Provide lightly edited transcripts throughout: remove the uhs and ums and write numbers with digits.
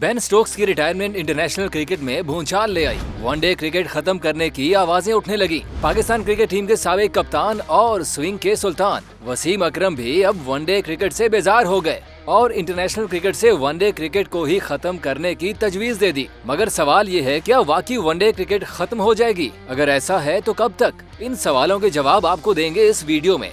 Ben Stokes की retirement international cricket में भूचाल ले आई। वनडे क्रिकेट खत्म करने की आवाजें उठने लगी। पाकिस्तान क्रिकेट टीम के साबिक कप्तान और स्विंग के सुल्तान वसीम अकरम भी अब वनडे क्रिकेट से बेजार हो गए और इंटरनेशनल क्रिकेट से वनडे क्रिकेट को ही खत्म करने की तजवीज दे दी। मगर सवाल ये है, क्या वाकई वनडे क्रिकेट खत्म हो जाएगी? अगर ऐसा है तो कब तक? इन सवालों के जवाब आपको देंगे इस वीडियो में।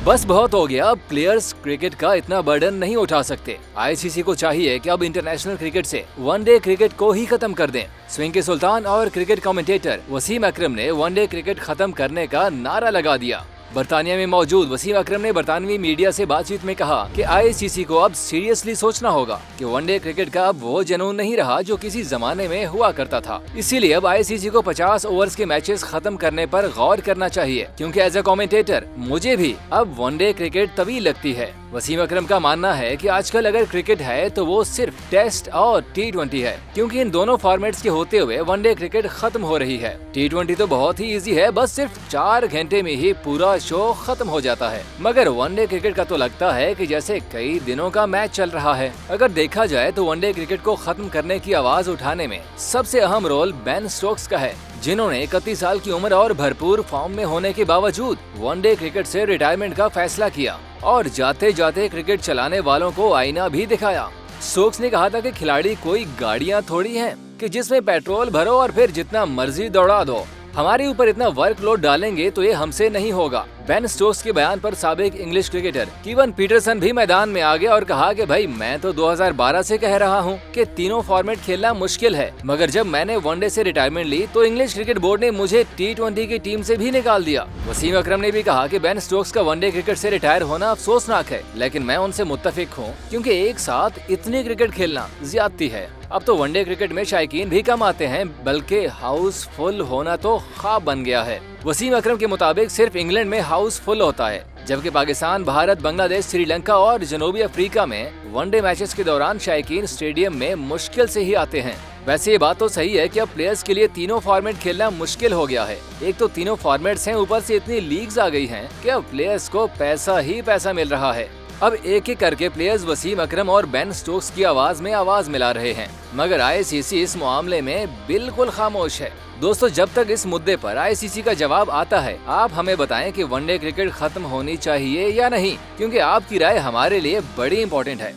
बस बहुत हो गया, अब प्लेयर्स क्रिकेट का इतना बर्डन नहीं उठा सकते। आईसीसी को चाहिए कि अब इंटरनेशनल क्रिकेट से वनडे क्रिकेट को ही खत्म कर दें। स्विंग के सुल्तान और क्रिकेट कमेंटेटर वसीम अकरम ने वनडे क्रिकेट खत्म करने का नारा लगा दिया। बरतानिया में मौजूद वसीम अकरम ने बरतानवी मीडिया से बातचीत में कहा कि आईसीसी को अब सीरियसली सोचना होगा कि वनडे क्रिकेट का अब वो जुनून नहीं रहा जो किसी जमाने में हुआ करता था। इसीलिए अब आईसीसी को 50 ओवर्स के मैचेस खत्म करने पर गौर करना चाहिए, क्योंकि एज ए कमेंटेटर मुझे भी अब वनडे क्रिकेट तभी लगती है। वसीम अकरम का मानना है कि आजकल अगर क्रिकेट है तो वो सिर्फ टेस्ट और T20 है, क्योंकि इन दोनों फॉर्मेट्स के होते हुए वनडे क्रिकेट खत्म हो रही है। T20 तो बहुत ही इजी है, बस सिर्फ 4 घंटे में ही पूरा शो खत्म हो जाता है। मगर वनडे क्रिकेट का तो लगता है कि जैसे कई दिनों का मैच चल रहा है। अगर देखा जाए तो वनडे क्रिकेट को खत्म करने की आवाज उठाने में सबसे अहम रोल बेन स्टोक्स का है, जिन्होंने 31 साल की उम्र और भरपूर फॉर्म में होने के बावजूद वनडे क्रिकेट से रिटायरमेंट का फैसला किया और जाते जाते क्रिकेट चलाने वालों को आईना भी दिखाया। स्टोक्स ने कहा था कि खिलाड़ी कोई गाड़ियां थोड़ी हैं कि जिसमें पेट्रोल भरो और फिर जितना मर्जी दौड़ा दो। हमारे ऊपर इतना वर्कलोड डालेंगे तो ये हमसे नहीं होगा। बेन स्टोक्स के बयान पर साबिक इंग्लिश क्रिकेटर कीवन पीटरसन भी मैदान में आ गया और कहा कि भाई मैं तो 2012 से कह रहा हूँ कि तीनों फॉर्मेट खेलना मुश्किल है, मगर जब मैंने वनडे से रिटायरमेंट ली तो इंग्लिश क्रिकेट बोर्ड ने मुझे T20 की टीम से भी निकाल दिया। वसीम अकरम ने भी कहा कि बेन स्टोक्स का वनडे क्रिकेट से रिटायर होना अफसोसनाक है, लेकिन मैं उनसे मुत्तफिक हूँ, क्योंकि एक साथ इतनी क्रिकेट खेलना ज्यादती है। अब तो वनडे क्रिकेट में शायकीन भी कम आते हैं, बल्कि हाउसफुल होना तो ख्वाब बन गया है। वसीम अकरम के मुताबिक सिर्फ इंग्लैंड में हाउसफुल होता है, जबकि पाकिस्तान, भारत, बांग्लादेश, श्रीलंका और जनूबी अफ्रीका में वनडे मैचेस के दौरान शायकीन स्टेडियम में मुश्किल से ही आते हैं। वैसे ये बात तो सही है कि अब प्लेयर्स के लिए तीनों फॉर्मेट खेलना मुश्किल हो गया है। एक तो तीनों फॉर्मेट्स हैं, ऊपर से इतनी लीग्स आ गई हैं कि अब प्लेयर्स को पैसा ही पैसा मिल रहा है। अब एक एक करके प्लेयर्स वसीम अकरम और बेन स्टोक्स की आवाज में आवाज मिला रहे हैं, मगर आईसीसी इस मामले में बिल्कुल खामोश है। दोस्तों, जब तक इस मुद्दे पर आईसीसी का जवाब आता है, आप हमें बताएं कि वनडे क्रिकेट खत्म होनी चाहिए या नहीं, क्योंकि आपकी राय हमारे लिए बड़ी इंपॉर्टेंट है।